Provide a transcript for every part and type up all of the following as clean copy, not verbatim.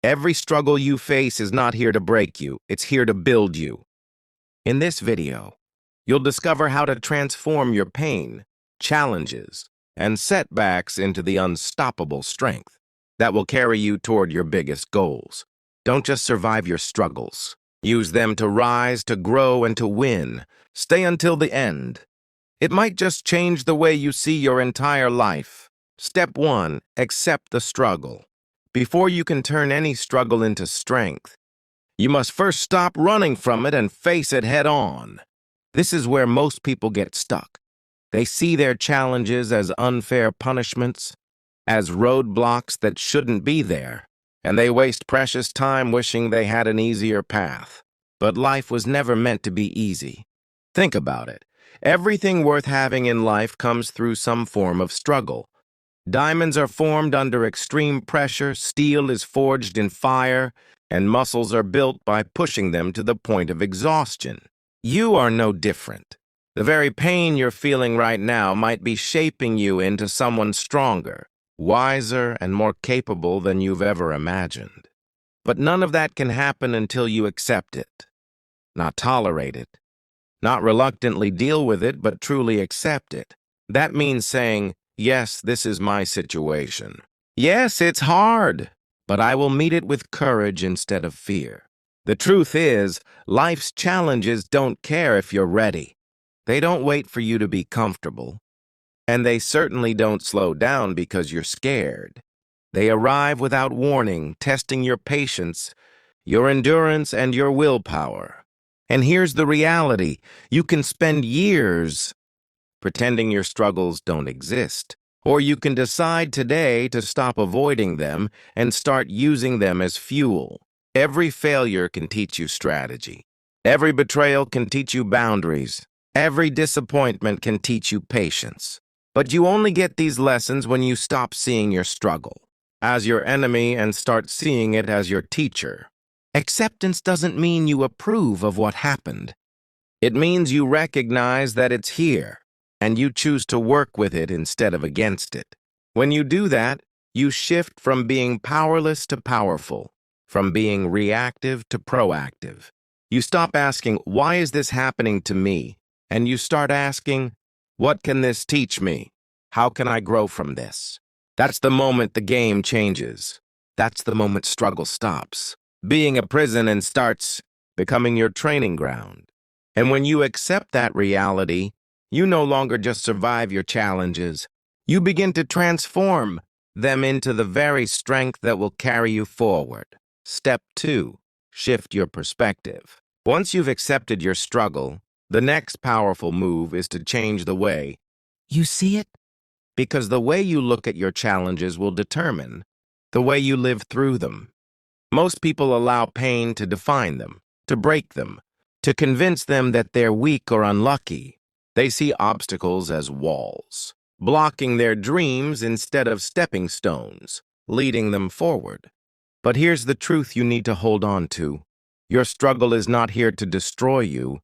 Every struggle you face is not here to break you, it's here to build you. In this video, you'll discover how to transform your pain, challenges, and setbacks into the unstoppable strength that will carry you toward your biggest goals. Don't just survive your struggles. Use them to rise, to grow, and to win. Stay until the end. It might just change the way you see your entire life. Step 1. Accept the struggle. Before you can turn any struggle into strength, you must first stop running from it and face it head on. This is where most people get stuck. They see their challenges as unfair punishments, as roadblocks that shouldn't be there, and they waste precious time wishing they had an easier path. But life was never meant to be easy. Think about it. Everything worth having in life comes through some form of struggle. Diamonds are formed under extreme pressure, steel is forged in fire, and muscles are built by pushing them to the point of exhaustion. You are no different. The very pain you're feeling right now might be shaping you into someone stronger, wiser, and more capable than you've ever imagined. But none of that can happen until you accept it, not tolerate it, not reluctantly deal with it, but truly accept it. That means saying, yes, this is my situation. Yes, it's hard, but I will meet it with courage instead of fear. The truth is, life's challenges don't care if you're ready. They don't wait for you to be comfortable. And they certainly don't slow down because you're scared. They arrive without warning, testing your patience, your endurance, and your willpower. And here's the reality. You can spend years pretending your struggles don't exist. Or you can decide today to stop avoiding them and start using them as fuel. Every failure can teach you strategy. Every betrayal can teach you boundaries. Every disappointment can teach you patience. But you only get these lessons when you stop seeing your struggle as your enemy and start seeing it as your teacher. Acceptance doesn't mean you approve of what happened. It means you recognize that it's here, and you choose to work with it instead of against it. When you do that, you shift from being powerless to powerful, from being reactive to proactive. You stop asking, why is this happening to me? And you start asking, what can this teach me? How can I grow from this? That's the moment the game changes. That's the moment struggle stops being a prison and starts becoming your training ground. And when you accept that reality, you no longer just survive your challenges. You begin to transform them into the very strength that will carry you forward. Step 2. Shift your perspective. Once you've accepted your struggle, the next powerful move is to change the way you see it. Because the way you look at your challenges will determine the way you live through them. Most people allow pain to define them, to break them, to convince them that they're weak or unlucky. They see obstacles as walls, blocking their dreams instead of stepping stones, leading them forward. But here's the truth you need to hold on to. Your struggle is not here to destroy you.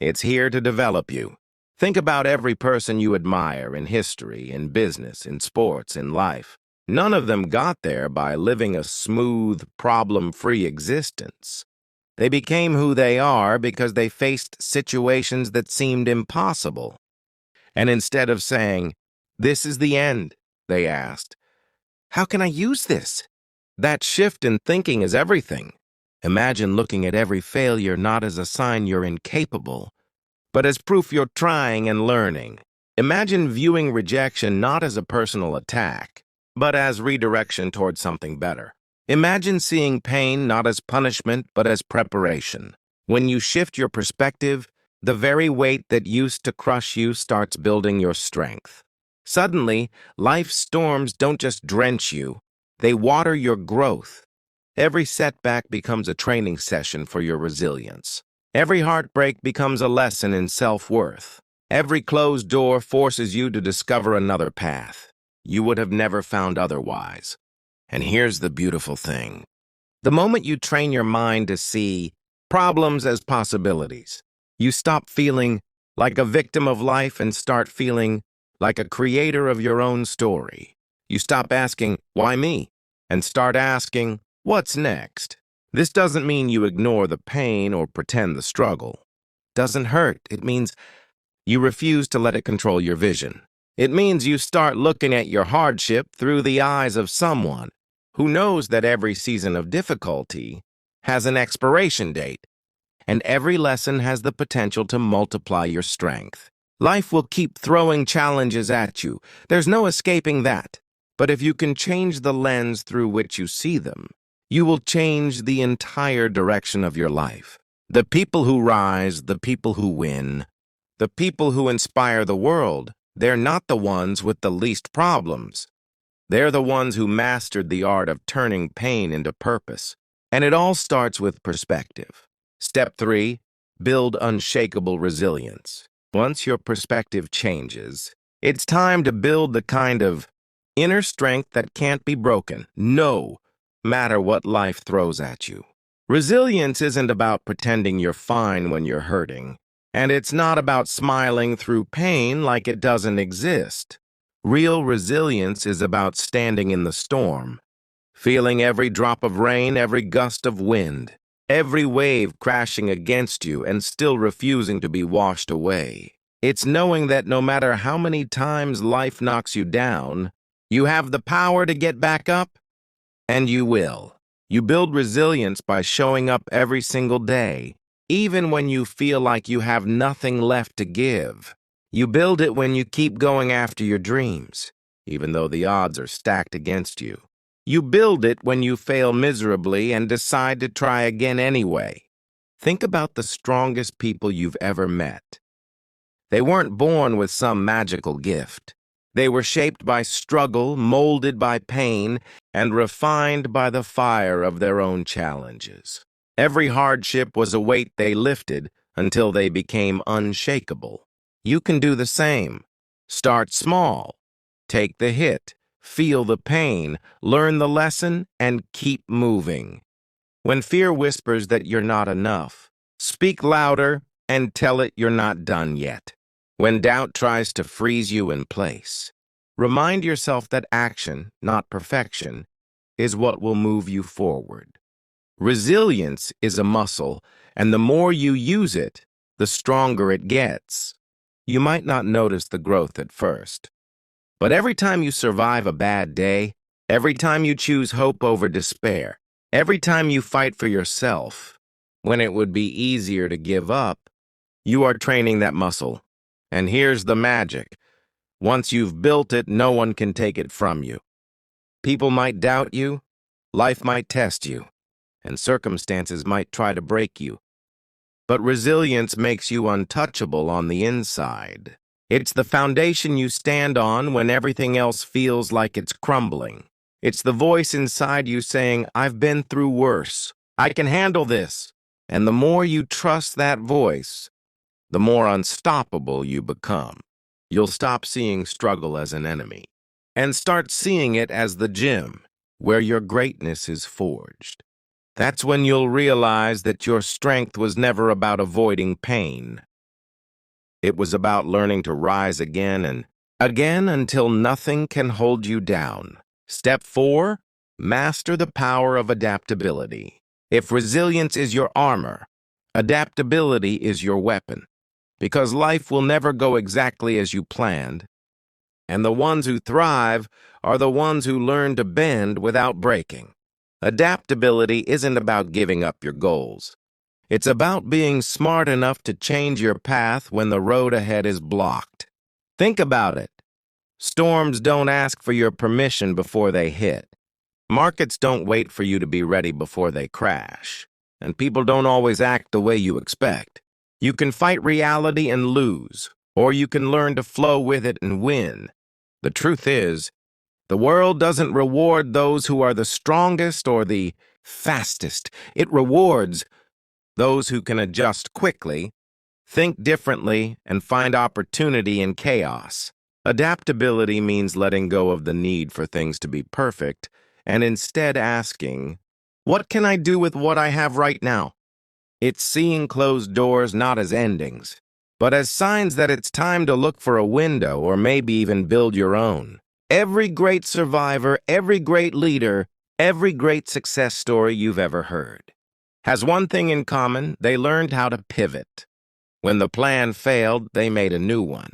It's here to develop you. Think about every person you admire in history, in business, in sports, in life. None of them got there by living a smooth, problem-free existence. They became who they are because they faced situations that seemed impossible. And instead of saying, this is the end, they asked, how can I use this? That shift in thinking is everything. Imagine looking at every failure not as a sign you're incapable, but as proof you're trying and learning. Imagine viewing rejection not as a personal attack, but as redirection towards something better. Imagine seeing pain not as punishment, but as preparation. When you shift your perspective, the very weight that used to crush you starts building your strength. Suddenly, life's storms don't just drench you, they water your growth. Every setback becomes a training session for your resilience. Every heartbreak becomes a lesson in self-worth. Every closed door forces you to discover another path you would have never found otherwise. And here's the beautiful thing. The moment you train your mind to see problems as possibilities, you stop feeling like a victim of life and start feeling like a creator of your own story. You stop asking, why me? And start asking, What's next? This doesn't mean you ignore the pain or pretend the struggle. Doesn't hurt. It means you refuse to let it control your vision. It means you start looking at your hardship through the eyes of someone who knows that every season of difficulty has an expiration date, and every lesson has the potential to multiply your strength. Life will keep throwing challenges at you. There's no escaping that. But if you can change the lens through which you see them, you will change the entire direction of your life. The people who rise, the people who win, the people who inspire the world, they're not the ones with the least problems. They're the ones who mastered the art of turning pain into purpose. And it all starts with perspective. Step 3, build unshakable resilience. Once your perspective changes, it's time to build the kind of inner strength that can't be broken, no matter what life throws at you. Resilience isn't about pretending you're fine when you're hurting, and it's not about smiling through pain like it doesn't exist. Real resilience is about standing in the storm, feeling every drop of rain, every gust of wind, every wave crashing against you and still refusing to be washed away. It's knowing that no matter how many times life knocks you down, you have the power to get back up, and you will. You build resilience by showing up every single day, even when you feel like you have nothing left to give. You build it when you keep going after your dreams, even though the odds are stacked against you. You build it when you fail miserably and decide to try again anyway. Think about the strongest people you've ever met. They weren't born with some magical gift. They were shaped by struggle, molded by pain, and refined by the fire of their own challenges. Every hardship was a weight they lifted until they became unshakable. You can do the same. Start small. Take the hit. Feel the pain, learn the lesson, and keep moving. When fear whispers that you're not enough, speak louder and tell it you're not done yet. When doubt tries to freeze you in place, remind yourself that action, not perfection, is what will move you forward. Resilience is a muscle, and the more you use it, the stronger it gets. You might not notice the growth at first, but every time you survive a bad day, every time you choose hope over despair, every time you fight for yourself, when it would be easier to give up, you are training that muscle. And here's the magic. Once you've built it, no one can take it from you. People might doubt you, life might test you, and circumstances might try to break you. But resilience makes you untouchable on the inside. It's the foundation you stand on when everything else feels like it's crumbling. It's the voice inside you saying, "I've been through worse. I can handle this." And the more you trust that voice, the more unstoppable you become. You'll stop seeing struggle as an enemy and start seeing it as the gym where your greatness is forged. That's when you'll realize that your strength was never about avoiding pain. It was about learning to rise again and again until nothing can hold you down. Step 4, master the power of adaptability. If resilience is your armor, adaptability is your weapon. Because life will never go exactly as you planned, and the ones who thrive are the ones who learn to bend without breaking. Adaptability isn't about giving up your goals. It's about being smart enough to change your path when the road ahead is blocked. Think about it. Storms don't ask for your permission before they hit. Markets don't wait for you to be ready before they crash. And people don't always act the way you expect. You can fight reality and lose, or you can learn to flow with it and win. The truth is, the world doesn't reward those who are the strongest or the fastest. It rewards those who can adjust quickly, think differently, and find opportunity in chaos. Adaptability means letting go of the need for things to be perfect and instead asking, "What can I do with what I have right now?" It's seeing closed doors not as endings, but as signs that it's time to look for a window or maybe even build your own. Every great survivor, every great leader Every great success story you've ever heard has one thing in common: they learned how to pivot. When the plan failed, they made a new one.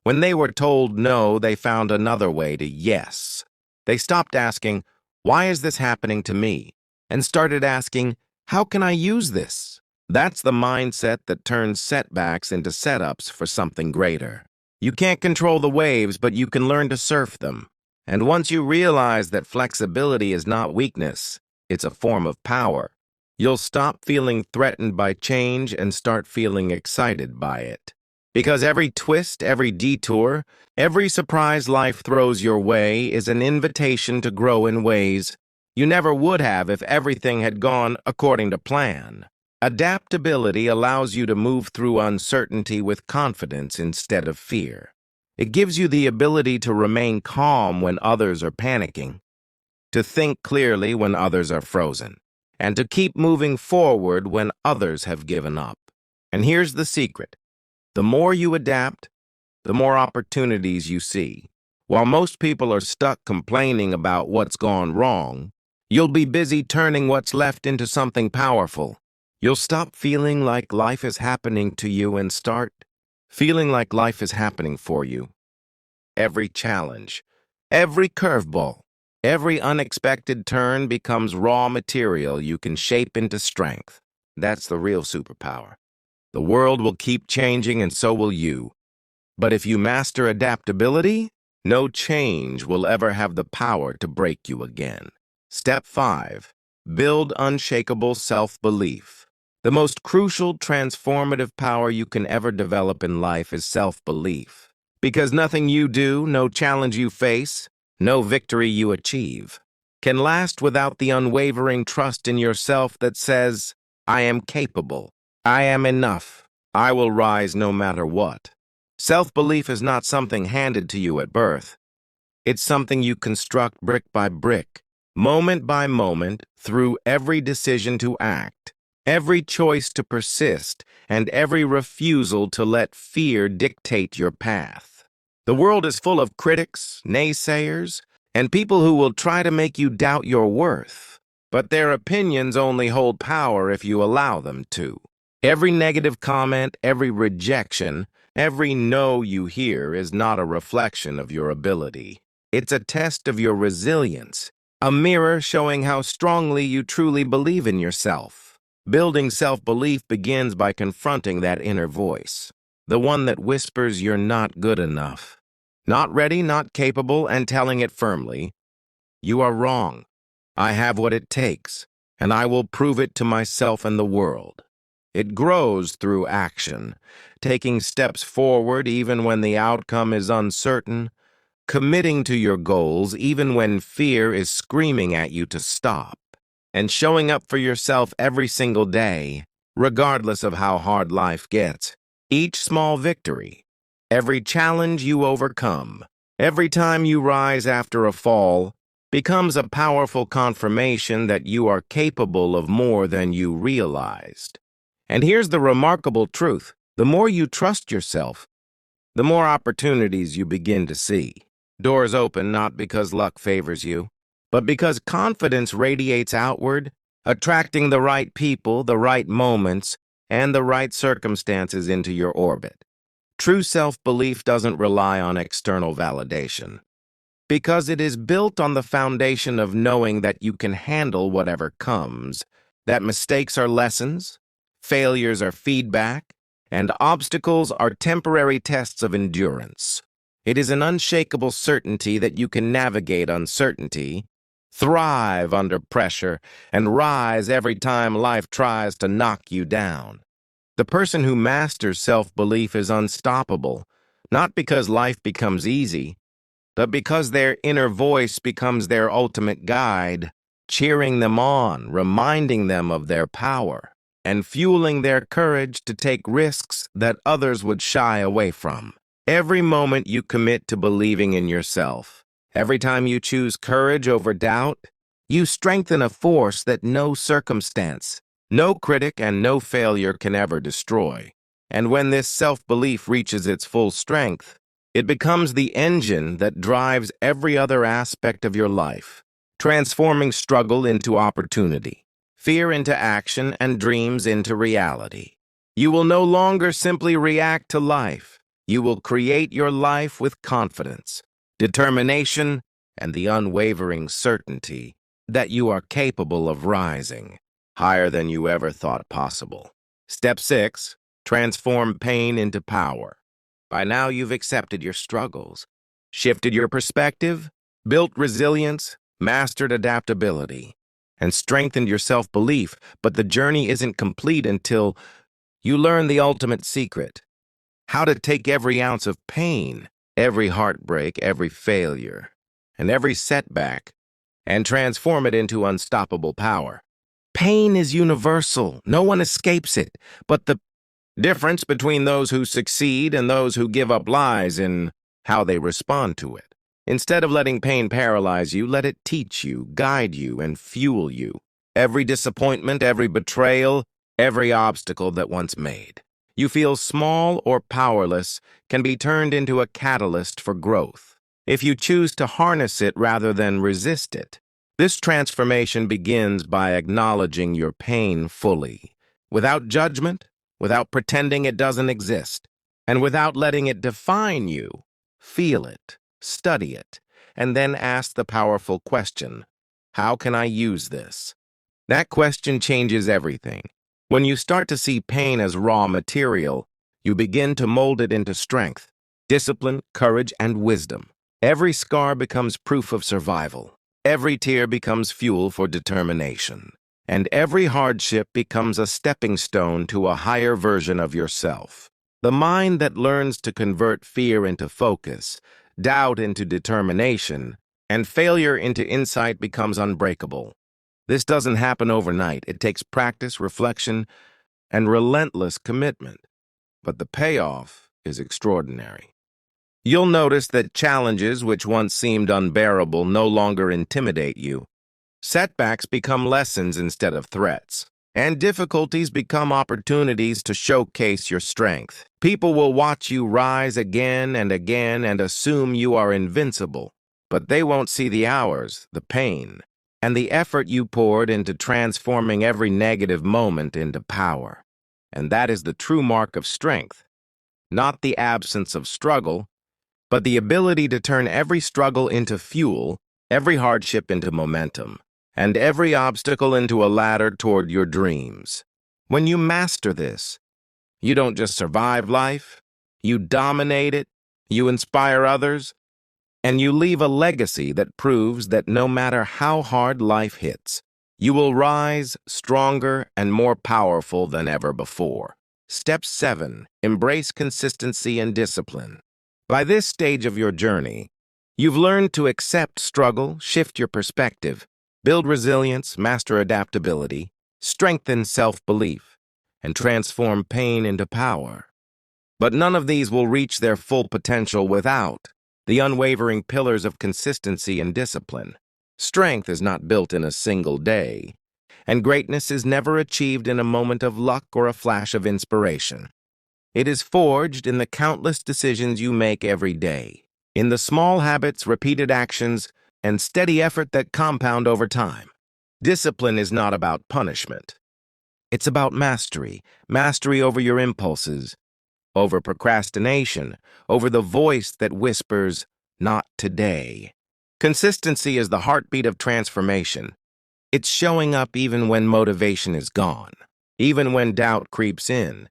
When they were told no, they found another way to yes. They stopped asking, "Why is this happening to me?" and started asking, "How can I use this?" That's the mindset that turns setbacks into setups for something greater. You can't control the waves, but you can learn to surf them. And once you realize that flexibility is not weakness, it's a form of power, you'll stop feeling threatened by change and start feeling excited by it. Because every twist, every detour, every surprise life throws your way is an invitation to grow in ways you never would have if everything had gone according to plan. Adaptability allows you to move through uncertainty with confidence instead of fear. It gives you the ability to remain calm when others are panicking, to think clearly when others are frozen, and to keep moving forward when others have given up. And here's the secret: the more you adapt, the more opportunities you see. While most people are stuck complaining about what's gone wrong, you'll be busy turning what's left into something powerful. You'll stop feeling like life is happening to you and start feeling like life is happening for you. Every challenge, every curveball, every unexpected turn becomes raw material you can shape into strength. That's the real superpower. The world will keep changing and so will you. But if you master adaptability, no change will ever have the power to break you again. Step 5. Build unshakable self-belief. The most crucial transformative power you can ever develop in life is self-belief. Because nothing you do, no challenge you face, no victory you achieve, can last without the unwavering trust in yourself that says, "I am capable. I am enough. I will rise no matter what." Self-belief is not something handed to you at birth. It's something you construct brick by brick, moment by moment, through every decision to act, every choice to persist, and every refusal to let fear dictate your path. The world is full of critics, naysayers, and people who will try to make you doubt your worth. But their opinions only hold power if you allow them to. Every negative comment, every rejection, every no you hear is not a reflection of your ability. It's a test of your resilience, a mirror showing how strongly you truly believe in yourself. Building self-belief begins by confronting that inner voice, the one that whispers you're not good enough, not ready, not capable, and telling it firmly, "You are wrong. I have what it takes, and I will prove it to myself and the world." It grows through action, taking steps forward even when the outcome is uncertain, committing to your goals even when fear is screaming at you to stop, and showing up for yourself every single day, regardless of how hard life gets. Each small victory, every challenge you overcome, every time you rise after a fall, becomes a powerful confirmation that you are capable of more than you realized. And here's the remarkable truth: the more you trust yourself, the more opportunities you begin to see. Doors open not because luck favors you, but because confidence radiates outward, attracting the right people, the right moments, and the right circumstances into your orbit. True self-belief doesn't rely on external validation, because it is built on the foundation of knowing that you can handle whatever comes, that mistakes are lessons, failures are feedback, and obstacles are temporary tests of endurance. It is an unshakable certainty that you can navigate uncertainty, thrive under pressure, and rise every time life tries to knock you down. The person who masters self-belief is unstoppable, not because life becomes easy, but because their inner voice becomes their ultimate guide, cheering them on, reminding them of their power, and fueling their courage to take risks that others would shy away from. Every moment you commit to believing in yourself, every time you choose courage over doubt, you strengthen a force that no circumstance, no critic, and no failure can ever destroy. And when this self-belief reaches its full strength, it becomes the engine that drives every other aspect of your life, transforming struggle into opportunity, fear into action, and dreams into reality. You will no longer simply react to life. You will create your life with confidence, determination, and the unwavering certainty that you are capable of rising higher than you ever thought possible. Step 6. Transform pain into power. By now, you've accepted your struggles, shifted your perspective, built resilience, mastered adaptability, and strengthened your self-belief, but the journey isn't complete until you learn the ultimate secret: how to take every ounce of pain, every heartbreak, every failure, and every setback, and transform it into unstoppable power. Pain is universal. No one escapes it, but the difference between those who succeed and those who give up lies in how they respond to it. Instead of letting pain paralyze you, let it teach you, guide you, and fuel you. Every disappointment, every betrayal, every obstacle that once made you feel small or powerless can be turned into a catalyst for growth, if you choose to harness it rather than resist it. This transformation begins by acknowledging your pain fully, without judgment, without pretending it doesn't exist, and without letting it define you. Feel it, study it, and then ask the powerful question: how can I use this? That question changes everything. When you start to see pain as raw material, you begin to mold it into strength, discipline, courage, and wisdom. Every scar becomes proof of survival. Every tear becomes fuel for determination. And every hardship becomes a stepping stone to a higher version of yourself. The mind that learns to convert fear into focus, doubt into determination, and failure into insight becomes unbreakable. This doesn't happen overnight. It takes practice, reflection, and relentless commitment. But the payoff is extraordinary. You'll notice that challenges which once seemed unbearable no longer intimidate you. Setbacks become lessons instead of threats, and difficulties become opportunities to showcase your strength. People will watch you rise again and again and assume you are invincible, but they won't see the hours, the pain, and the effort you poured into transforming every negative moment into power. And that is the true mark of strength, not the absence of struggle, but the ability to turn every struggle into fuel, every hardship into momentum, and every obstacle into a ladder toward your dreams. When you master this, you don't just survive life, you dominate it, you inspire others, and you leave a legacy that proves that no matter how hard life hits, you will rise stronger and more powerful than ever before. Step 7. Embrace consistency and discipline. By this stage of your journey, you've learned to accept struggle, shift your perspective, build resilience, master adaptability, strengthen self-belief, and transform pain into power. But none of these will reach their full potential without the unwavering pillars of consistency and discipline. Strength is not built in a single day, and greatness is never achieved in a moment of luck or a flash of inspiration. It is forged in the countless decisions you make every day, in the small habits, repeated actions, and steady effort that compound over time. Discipline is not about punishment. It's about mastery over your impulses, over procrastination, over the voice that whispers, "Not today." Consistency is the heartbeat of transformation. It's showing up even when motivation is gone, even when doubt creeps in,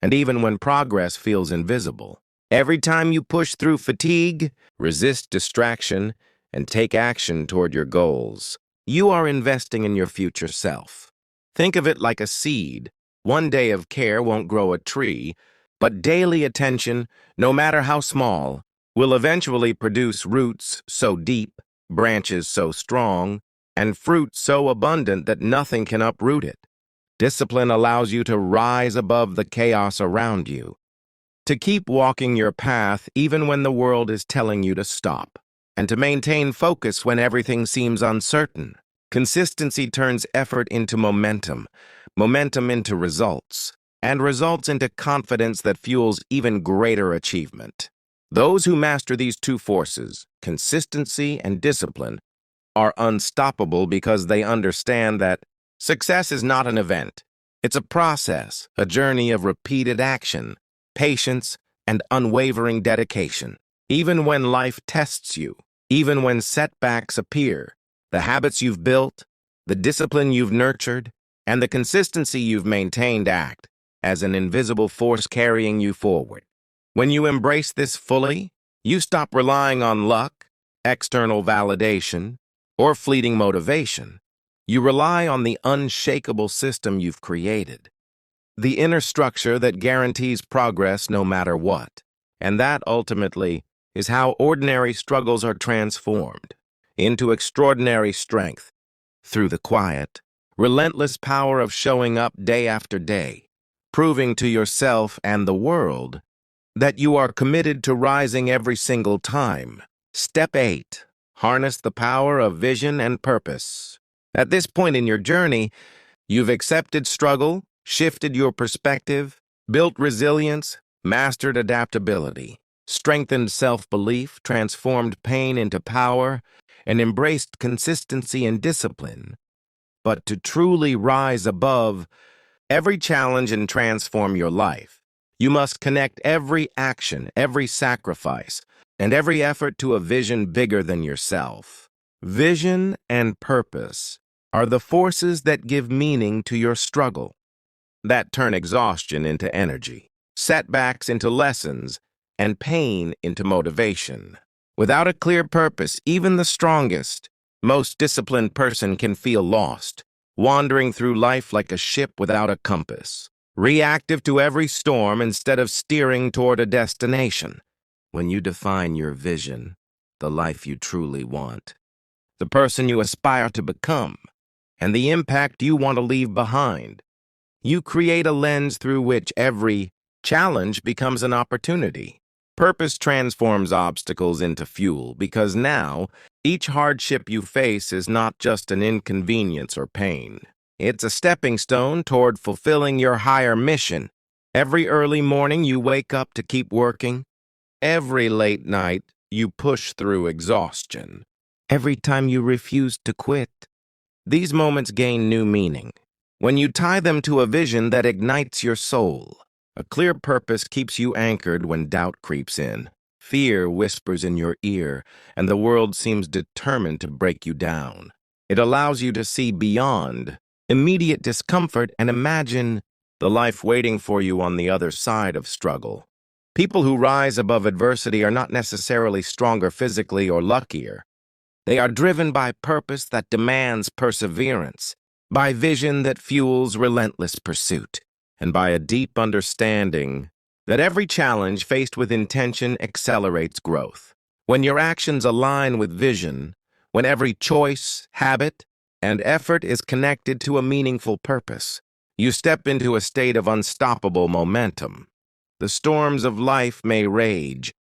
and even when progress feels invisible. Every time you push through fatigue, resist distraction, and take action toward your goals, you are investing in your future self. Think of it like a seed. One day of care won't grow a tree, but daily attention, no matter how small, will eventually produce roots so deep, branches so strong, and fruit so abundant that nothing can uproot it. Discipline allows you to rise above the chaos around you, to keep walking your path even when the world is telling you to stop, and to maintain focus when everything seems uncertain. Consistency turns effort into momentum, momentum into results, and results into confidence that fuels even greater achievement. Those who master these two forces, consistency and discipline, are unstoppable because they understand that success is not an event. It's a process, a journey of repeated action, patience, and unwavering dedication. Even when life tests you, even when setbacks appear, the habits you've built, the discipline you've nurtured, and the consistency you've maintained act as an invisible force carrying you forward. When you embrace this fully, you stop relying on luck, external validation, or fleeting motivation. You rely on the unshakable system you've created, the inner structure that guarantees progress no matter what. And that, ultimately, is how ordinary struggles are transformed into extraordinary strength through the quiet, relentless power of showing up day after day, proving to yourself and the world that you are committed to rising every single time. Step 8. Harness the power of vision and purpose. At this point in your journey, you've accepted struggle, shifted your perspective, built resilience, mastered adaptability, strengthened self-belief, transformed pain into power, and embraced consistency and discipline. But to truly rise above every challenge and transform your life, you must connect every action, every sacrifice, and every effort to a vision bigger than yourself. Vision and purpose are the forces that give meaning to your struggle, that turn exhaustion into energy, setbacks into lessons, and pain into motivation. Without a clear purpose, even the strongest, most disciplined person can feel lost, wandering through life like a ship without a compass, reactive to every storm instead of steering toward a destination. When you define your vision, the life you truly want, the person you aspire to become, and the impact you want to leave behind, you create a lens through which every challenge becomes an opportunity. Purpose transforms obstacles into fuel because now each hardship you face is not just an inconvenience or pain. It's a stepping stone toward fulfilling your higher mission. Every early morning you wake up to keep working. Every late night you push through exhaustion. Every time you refuse to quit. These moments gain new meaning when you tie them to a vision that ignites your soul. A clear purpose keeps you anchored when doubt creeps in. Fear whispers in your ear, and the world seems determined to break you down. It allows you to see beyond immediate discomfort and imagine the life waiting for you on the other side of struggle. People who rise above adversity are not necessarily stronger physically or luckier. They are driven by purpose that demands perseverance, by vision that fuels relentless pursuit, and by a deep understanding that every challenge faced with intention accelerates growth. When your actions align with vision, when every choice, habit, and effort is connected to a meaningful purpose, you step into a state of unstoppable momentum. The storms of life may rage,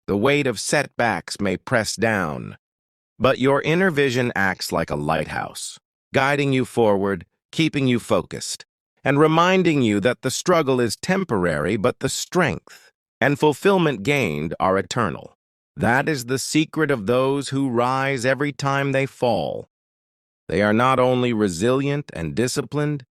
the weight of setbacks may press down, but your inner vision acts like a lighthouse, guiding you forward, keeping you focused, and reminding you that the struggle is temporary, but the strength and fulfillment gained are eternal. That is the secret of those who rise every time they fall. They are not only resilient and disciplined,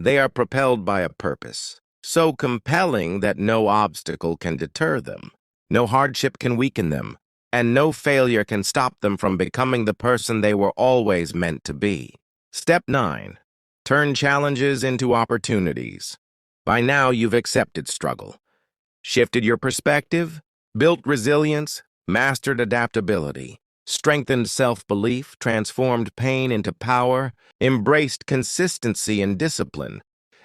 they are propelled by a purpose so compelling that no obstacle can deter them, no hardship can weaken them, and no failure can stop them from becoming the person they were always meant to be. Step 9. Turn challenges into opportunities. By now, you've accepted struggle, shifted your perspective, built resilience, mastered adaptability, strengthened self-belief, transformed pain into power, embraced consistency and discipline,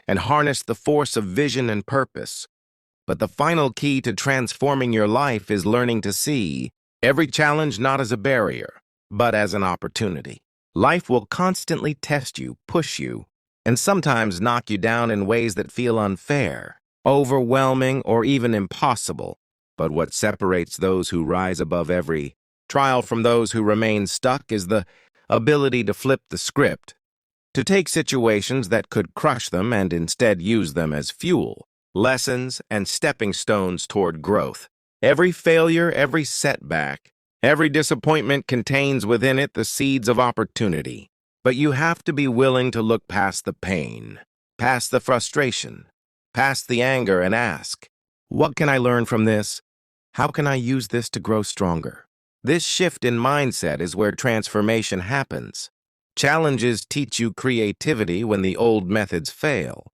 and harnessed the force of vision and purpose. But the final key to transforming your life is learning to see every challenge not as a barrier, but as an opportunity. Life will constantly test you, push you, and sometimes knock you down in ways that feel unfair, overwhelming, or even impossible. But what separates those who rise above every trial from those who remain stuck is the ability to flip the script, to take situations that could crush them and instead use them as fuel, lessons, and stepping stones toward growth. Every failure, every setback, Every disappointment contains within it the seeds of opportunity. But you have to be willing to look past the pain, past the frustration, past the anger, and ask, what can I learn from this? How can I use this to grow stronger? This shift in mindset is where transformation happens. Challenges teach you creativity when the old methods fail,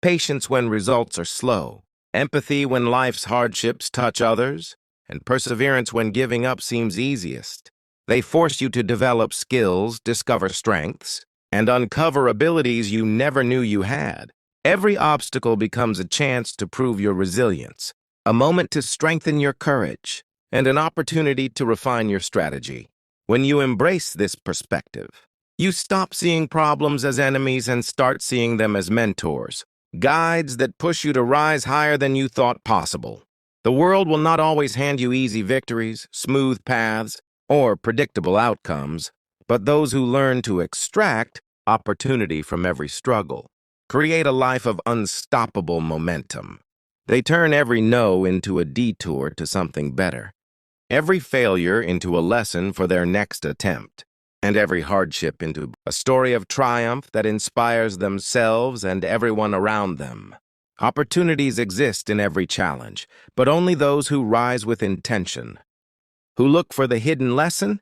patience when results are slow, empathy when life's hardships touch others, and perseverance when giving up seems easiest. They force you to develop skills, discover strengths, and uncover abilities you never knew you had. Every obstacle becomes a chance to prove your resilience, a moment to strengthen your courage, and an opportunity to refine your strategy. When you embrace this perspective, you stop seeing problems as enemies and start seeing them as mentors, guides that push you to rise higher than you thought possible. The world will not always hand you easy victories, smooth paths, or predictable outcomes, but those who learn to extract opportunity from every struggle create a life of unstoppable momentum. They turn every no into a detour to something better, every failure into a lesson for their next attempt, and every hardship into a story of triumph that inspires themselves and everyone around them. Opportunities exist in every challenge, but only those who rise with intention, who look for the hidden lesson,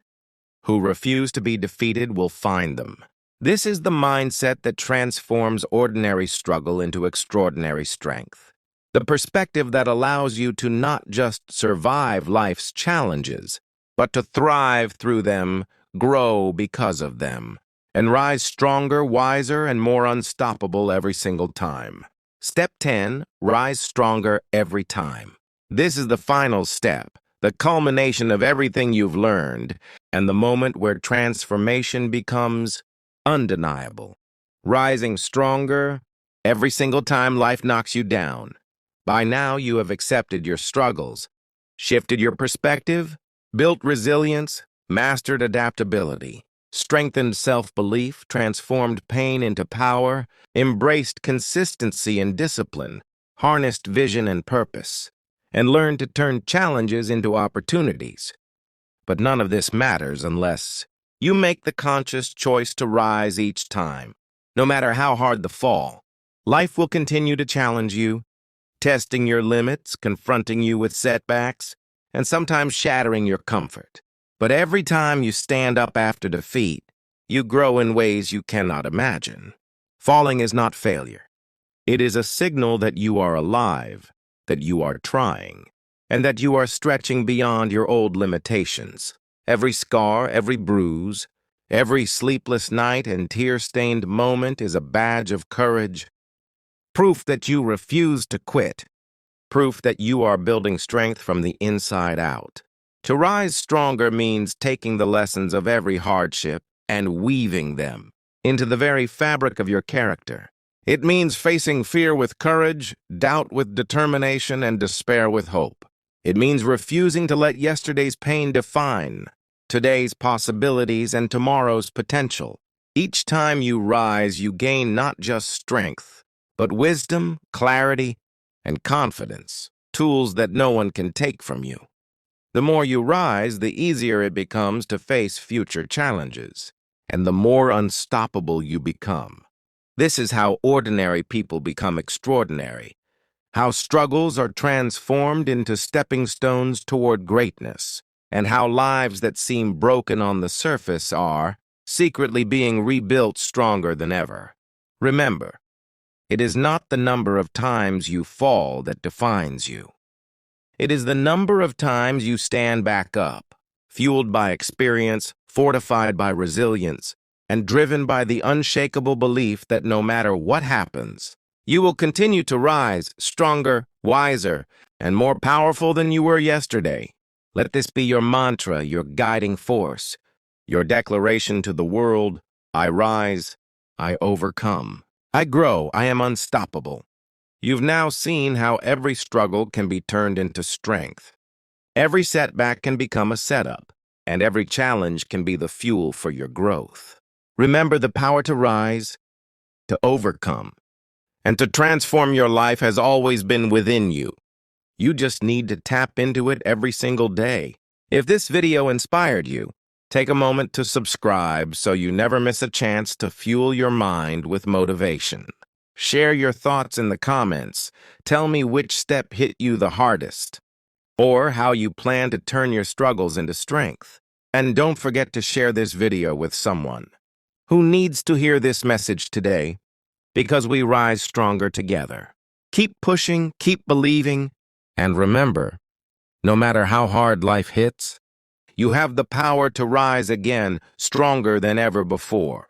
who refuse to be defeated will find them. This is the mindset that transforms ordinary struggle into extraordinary strength. The perspective that allows you to not just survive life's challenges, but to thrive through them, grow because of them, and rise stronger, wiser, and more unstoppable every single time. Step 10, rise stronger every time. This is the final step, the culmination of everything you've learned, and the moment where transformation becomes undeniable. Rising stronger every single time life knocks you down. By now, you have accepted your struggles, shifted your perspective, built resilience, mastered adaptability, strengthened self-belief, transformed pain into power, embraced consistency and discipline, harnessed vision and purpose, and learned to turn challenges into opportunities. But none of this matters unless you make the conscious choice to rise each time. No matter how hard the fall, life will continue to challenge you, testing your limits, confronting you with setbacks, and sometimes shattering your comfort. But every time you stand up after defeat, you grow in ways you cannot imagine. Falling is not failure. It is a signal that you are alive, that you are trying, and that you are stretching beyond your old limitations. Every scar, every bruise, every sleepless night and tear-stained moment is a badge of courage, proof that you refuse to quit, proof that you are building strength from the inside out. To rise stronger means taking the lessons of every hardship and weaving them into the very fabric of your character. It means facing fear with courage, doubt with determination, and despair with hope. It means refusing to let yesterday's pain define today's possibilities and tomorrow's potential. Each time you rise, you gain not just strength, but wisdom, clarity, and confidence, tools that no one can take from you. The more you rise, the easier it becomes to face future challenges, and the more unstoppable you become. This is how ordinary people become extraordinary, how struggles are transformed into stepping stones toward greatness, and how lives that seem broken on the surface are secretly being rebuilt stronger than ever. Remember, it is not the number of times you fall that defines you. It is the number of times you stand back up, fueled by experience, fortified by resilience, and driven by the unshakable belief that no matter what happens, you will continue to rise stronger, wiser, and more powerful than you were yesterday. Let this be your mantra, your guiding force, your declaration to the world: I rise, I overcome, I grow, I am unstoppable. You've now seen how every struggle can be turned into strength. Every setback can become a setup, and every challenge can be the fuel for your growth. Remember, the power to rise, to overcome, and to transform your life has always been within you. You just need to tap into it every single day. If this video inspired you, take a moment to subscribe so you never miss a chance to fuel your mind with motivation. Share your thoughts in the comments. Tell me which step hit you the hardest, or how you plan to turn your struggles into strength. And don't forget to share this video with someone who needs to hear this message today, because we rise stronger together. Keep pushing, keep believing, and remember, no matter how hard life hits, you have the power to rise again, stronger than ever before.